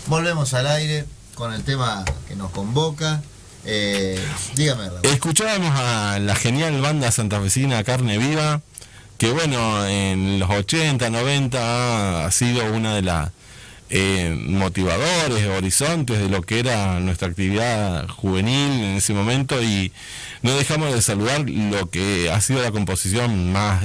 Volvemos al aire con el tema que nos convoca. Dígame, Raúl. Escuchábamos a la genial banda santafesina Carne Viva, que bueno, en los 80, 90 ha sido una de las motivadores, horizontes de lo que era nuestra actividad juvenil en ese momento, y no dejamos de saludar lo que ha sido la composición más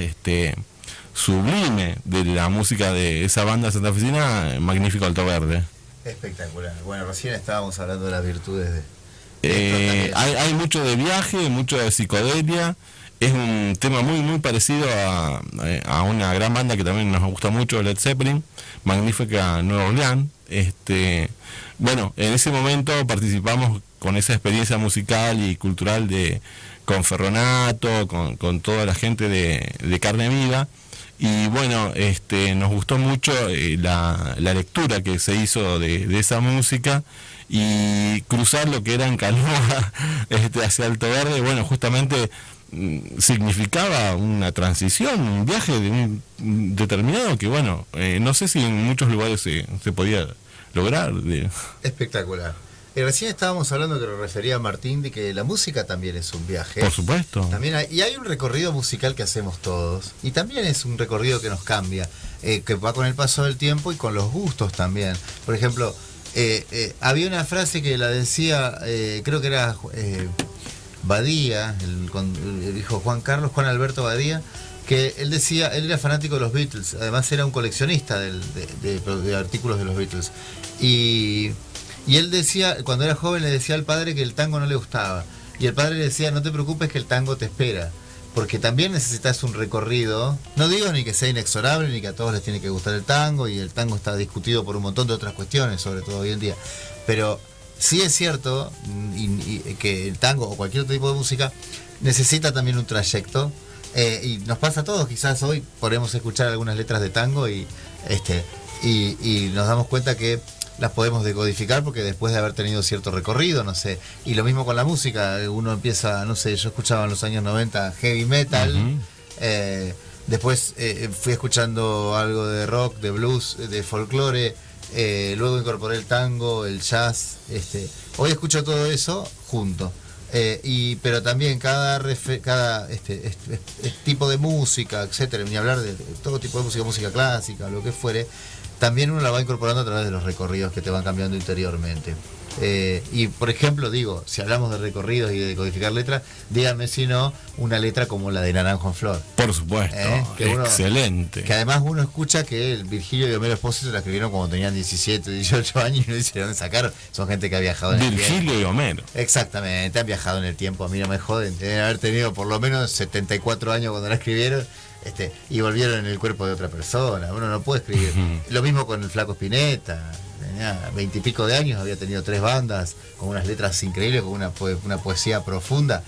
sublime de la música de esa banda santafesina, Magnífico Alto Verde. Espectacular. Bueno, recién estábamos hablando de las virtudes de... hay mucho de viaje, mucho de psicodelia. Es un tema muy muy parecido a una gran banda que también nos gusta mucho, Led Zeppelin, Magnífica Nueva Orleans. Bueno, en ese momento participamos con esa experiencia musical y cultural con Ferronato, con toda la gente de Carne Viva. Y bueno, nos gustó mucho la lectura que se hizo de esa música, y cruzar lo que era en canoa hacia Alto Verde, bueno, justamente significaba una transición, un viaje de un determinado que, bueno, no sé si en muchos lugares se podía lograr. Espectacular. Recién estábamos hablando, que lo refería a Martín, de que la música también es un viaje. Por supuesto. También hay un recorrido musical que hacemos todos, y también es un recorrido que nos cambia, que va con el paso del tiempo y con los gustos también. Por ejemplo, había una frase que la decía, creo que era Badía, el hijo Juan Alberto Badía, que él decía, él era fanático de los Beatles, además era un coleccionista de artículos de los Beatles, y él decía, cuando era joven, le decía al padre que el tango no le gustaba, y el padre le decía: no te preocupes, que el tango te espera, porque también necesitas un recorrido. No digo ni que sea inexorable, ni que a todos les tiene que gustar el tango, y el tango está discutido por un montón de otras cuestiones, sobre todo hoy en día, pero sí es cierto que el tango o cualquier otro tipo de música necesita también un trayecto, y nos pasa a todos. Quizás hoy podemos escuchar algunas letras de tango y nos damos cuenta que las podemos decodificar porque después de haber tenido cierto recorrido, no sé. Y lo mismo con la música, uno empieza, no sé, yo escuchaba en los años 90 heavy metal, después fui escuchando algo de rock, de blues, de folclore, luego incorporé el tango, el jazz, hoy escucho todo eso junto. Pero también cada tipo de música, etcétera, ni hablar de todo tipo de música clásica, lo que fuere, también uno la va incorporando a través de los recorridos que te van cambiando interiormente. Y por ejemplo, digo, si hablamos de recorridos y de codificar letras, díganme si no una letra como la de Naranjo en Flor. Por supuesto, excelente. Que además uno escucha que el Virgilio y Homero Espósito la escribieron cuando tenían 17, 18 años, y no dice de dónde sacaron. Son gente que ha viajado en el tiempo. Virgilio y Homero. Exactamente, han viajado en el tiempo. A mí no me joden, deben haber tenido por lo menos 74 años cuando la escribieron. Y volvieron en el cuerpo de otra persona. Uno no puede escribir. Lo mismo con el Flaco Spinetta. Tenía 20 y pico de años, había tenido 3 bandas, con unas letras increíbles, con una poesía profunda.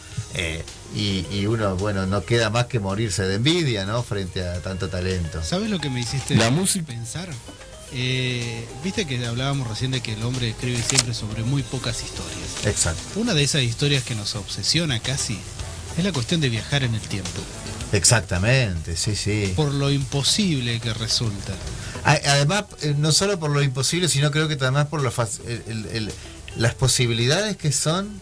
Y uno, bueno, no queda más que morirse de envidia, ¿no?, frente a tanto talento. ¿Sabes lo que me hiciste pensar? Viste que hablábamos recién de que el hombre escribe siempre sobre muy pocas historias. Exacto. Una de esas historias que nos obsesiona casi es la cuestión de viajar en el tiempo. Exactamente, sí. Por lo imposible que resulta. Además, no solo por lo imposible, sino creo que además por las posibilidades que son,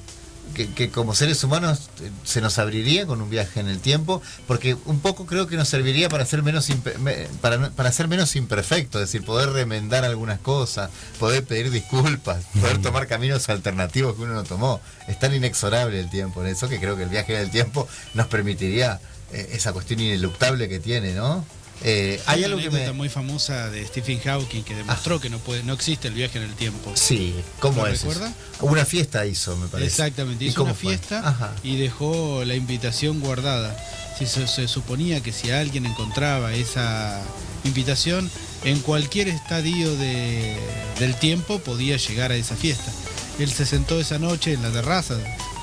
que como seres humanos se nos abriría con un viaje en el tiempo, porque un poco creo que nos serviría para ser menos para ser menos imperfectos, es decir, poder remendar algunas cosas, poder pedir disculpas, poder tomar caminos alternativos que uno no tomó. Es tan inexorable el tiempo en eso, que creo que el viaje en el tiempo nos permitiría esa cuestión ineluctable que tiene, ¿no? Hay algo que muy famosa de Stephen Hawking que demostró que no existe el viaje en el tiempo. Sí, ¿cómo es? ¿Recuerda? Una fiesta hizo, me parece. Exactamente, hizo una fiesta y dejó la invitación guardada. Se suponía que si alguien encontraba esa invitación, en cualquier estadio del tiempo podía llegar a esa fiesta. Él se sentó esa noche en la terraza,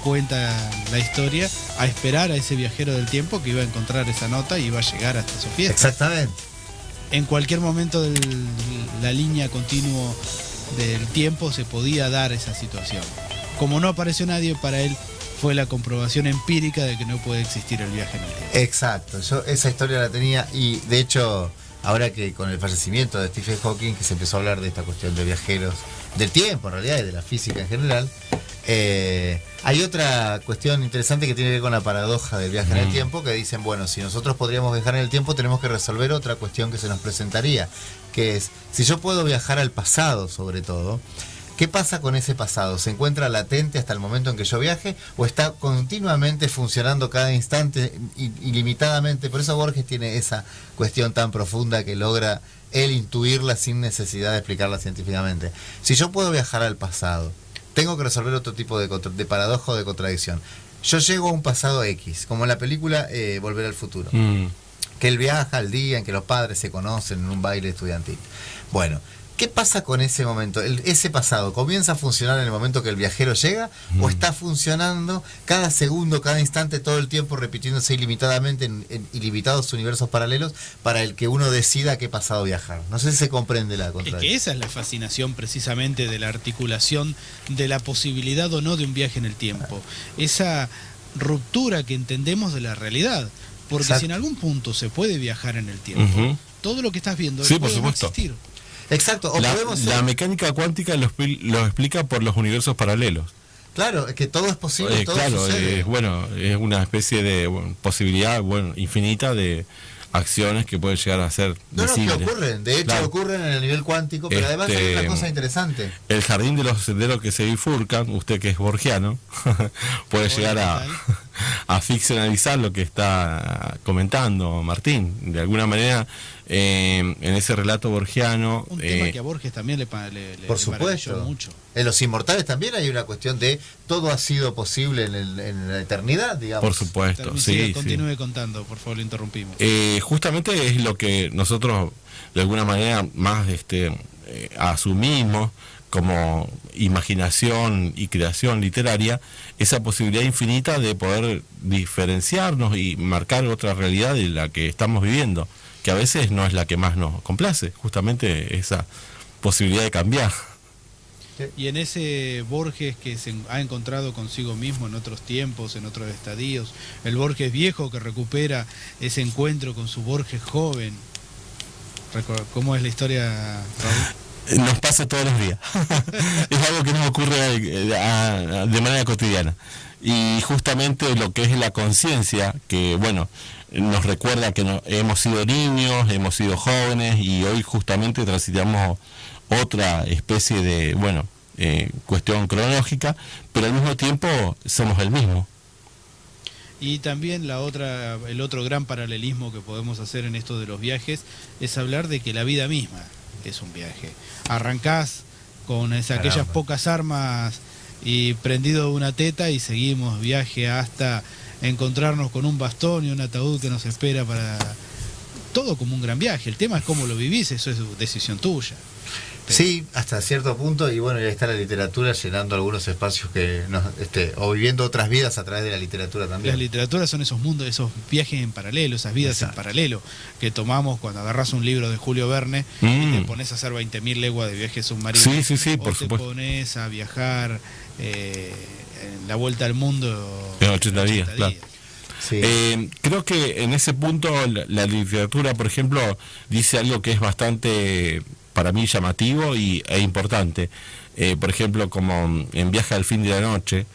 cuenta la historia, a esperar a ese viajero del tiempo que iba a encontrar esa nota y iba a llegar hasta su fiesta. Exactamente. En cualquier momento de la línea continua del tiempo se podía dar esa situación. Como no apareció nadie, para él fue la comprobación empírica de que no puede existir el viaje en el tiempo. Exacto, yo esa historia la tenía, y de hecho ahora que con el fallecimiento de Stephen Hawking, que se empezó a hablar de esta cuestión de viajeros del tiempo, en realidad, y de la física en general, hay otra cuestión interesante que tiene que ver con la paradoja del viaje en el tiempo, que dicen, bueno, si nosotros podríamos viajar en el tiempo, tenemos que resolver otra cuestión que se nos presentaría, que es, si yo puedo viajar al pasado, sobre todo, ¿qué pasa con ese pasado? ¿Se encuentra latente hasta el momento en que yo viaje o está continuamente funcionando cada instante ilimitadamente? Por eso Borges tiene esa cuestión tan profunda que logra él intuirla sin necesidad de explicarla científicamente. Si yo puedo viajar al pasado, tengo que resolver otro tipo de paradoja o de contradicción. Yo llego a un pasado X, como en la película Volver al Futuro, que él viaja al día en que los padres se conocen en un baile estudiantil. Bueno, ¿qué pasa con ese momento? ¿Ese pasado comienza a funcionar en el momento que el viajero llega o está funcionando cada segundo, cada instante, todo el tiempo repitiéndose ilimitadamente en ilimitados universos paralelos para el que uno decida qué pasado viajar? No sé si se comprende la contradicción. Es que esa es la fascinación precisamente de la articulación de la posibilidad o no de un viaje en el tiempo. Esa ruptura que entendemos de la realidad. Porque Exacto. si en algún punto se puede viajar en el tiempo, todo lo que estás viendo puede no existir. Exacto, la mecánica cuántica lo explica por los universos paralelos. Claro, es que todo es posible, todo claro, sucede. Es una especie de posibilidad infinita de acciones que pueden llegar a ser visibles. Que ocurren, de hecho ocurren en el nivel cuántico, pero además hay una cosa interesante. El jardín de los senderos que se bifurcan, usted que es borgiano, puede llegar a ficcionalizar lo que está comentando Martín. De alguna manera, en ese relato borgiano... Un tema que a Borges también le por supuesto, mucho. En Los Inmortales también hay una cuestión de todo ha sido posible en la eternidad, digamos. Por supuesto, Continúe contando, por favor, lo interrumpimos. Justamente es lo que nosotros de alguna manera más asumimos como imaginación y creación literaria, esa posibilidad infinita de poder diferenciarnos y marcar otra realidad de la que estamos viviendo, que a veces no es la que más nos complace, justamente esa posibilidad de cambiar. Y en ese Borges que se ha encontrado consigo mismo en otros tiempos, en otros estadios, el Borges viejo que recupera ese encuentro con su Borges joven. ¿Cómo es la historia, Raúl? Nos pasa todos los días. Es algo que nos ocurre de manera cotidiana. Y justamente lo que es la conciencia, que nos recuerda que hemos sido niños, hemos sido jóvenes y hoy justamente transitamos otra especie de, cuestión cronológica, pero al mismo tiempo somos el mismo. Y también el otro gran paralelismo que podemos hacer en esto de los viajes es hablar de que la vida misma es un viaje. Arrancás con aquellas pocas armas y prendido de una teta y seguimos viaje hasta encontrarnos con un bastón y un ataúd que nos espera para... Todo como un gran viaje. El tema es cómo lo vivís, eso es decisión tuya. Sí, hasta cierto punto, y ya está la literatura llenando algunos espacios que o viviendo otras vidas a través de la literatura también. Las literaturas son esos mundos, esos viajes en paralelo, esas vidas en paralelo que tomamos cuando agarras un libro de Julio Verne y te pones a hacer 20.000 leguas de viaje submarino. Sí, por supuesto. Te pones a viajar en la vuelta al mundo en 80 días. Claro. Sí. Creo que en ese punto la literatura, por ejemplo, dice algo que es bastante, para mí, llamativo e importante. Por ejemplo, como en Viaje al fin de la noche,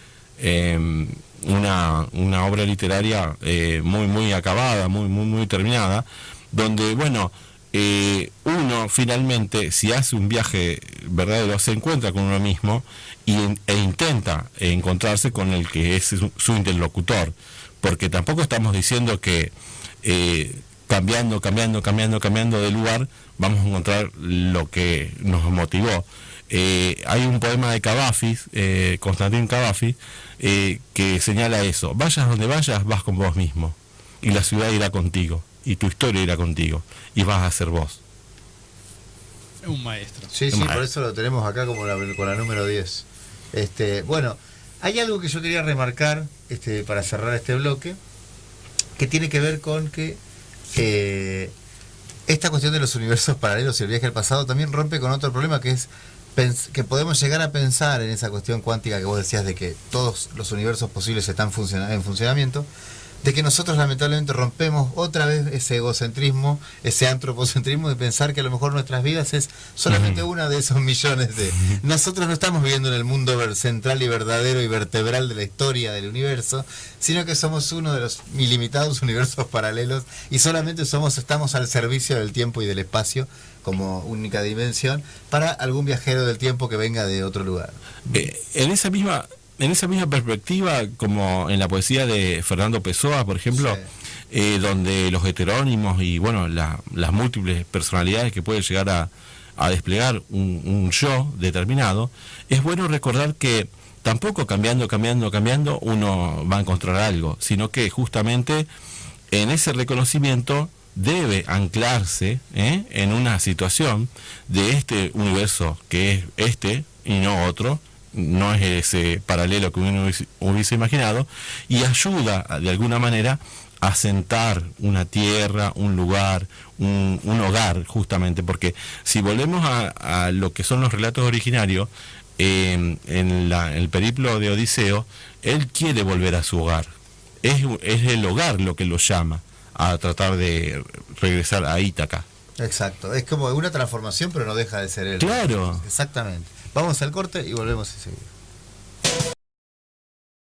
una obra literaria muy acabada, muy terminada, donde, uno finalmente, si hace un viaje verdadero, se encuentra con uno mismo e intenta encontrarse con el que es su interlocutor. Porque tampoco estamos diciendo que cambiando de lugar vamos a encontrar lo que nos motivó. Hay un poema de Cavafis, Constantin Cavafis, que señala eso: vayas donde vayas, vas con vos mismo, y la ciudad irá contigo, y tu historia irá contigo, y vas a ser vos. Un maestro. Sí, por eso lo tenemos acá como con la número 10. Hay algo que yo quería remarcar para cerrar este bloque, que tiene que ver con que esta cuestión de los universos paralelos y el viaje al pasado también rompe con otro problema, que es que podemos llegar a pensar en esa cuestión cuántica que vos decías de que todos los universos posibles están en funcionamiento, de que nosotros lamentablemente rompemos otra vez ese egocentrismo, ese antropocentrismo de pensar que a lo mejor nuestras vidas es solamente una de esos millones de... Nosotros no estamos viviendo en el mundo central y verdadero y vertebral de la historia del universo, sino que somos uno de los ilimitados universos paralelos y solamente estamos al servicio del tiempo y del espacio como única dimensión para algún viajero del tiempo que venga de otro lugar. En esa misma perspectiva, como en la poesía de Fernando Pessoa, por ejemplo, sí, donde los heterónimos y bueno las múltiples personalidades que puede llegar a desplegar un yo determinado, es bueno recordar que tampoco cambiando uno va a encontrar algo, sino que justamente en ese reconocimiento debe anclarse en una situación de este universo que es este y no otro, no es ese paralelo que uno hubiese imaginado, y ayuda de alguna manera a sentar una tierra, un lugar, un hogar, justamente, porque si volvemos a lo que son los relatos originarios, en el periplo de Odiseo, él quiere volver a su hogar, es el hogar lo que lo llama a tratar de regresar a Ítaca. Exacto, es como una transformación, pero no deja de ser él. Claro. Exactamente. Vamos al corte y volvemos enseguida.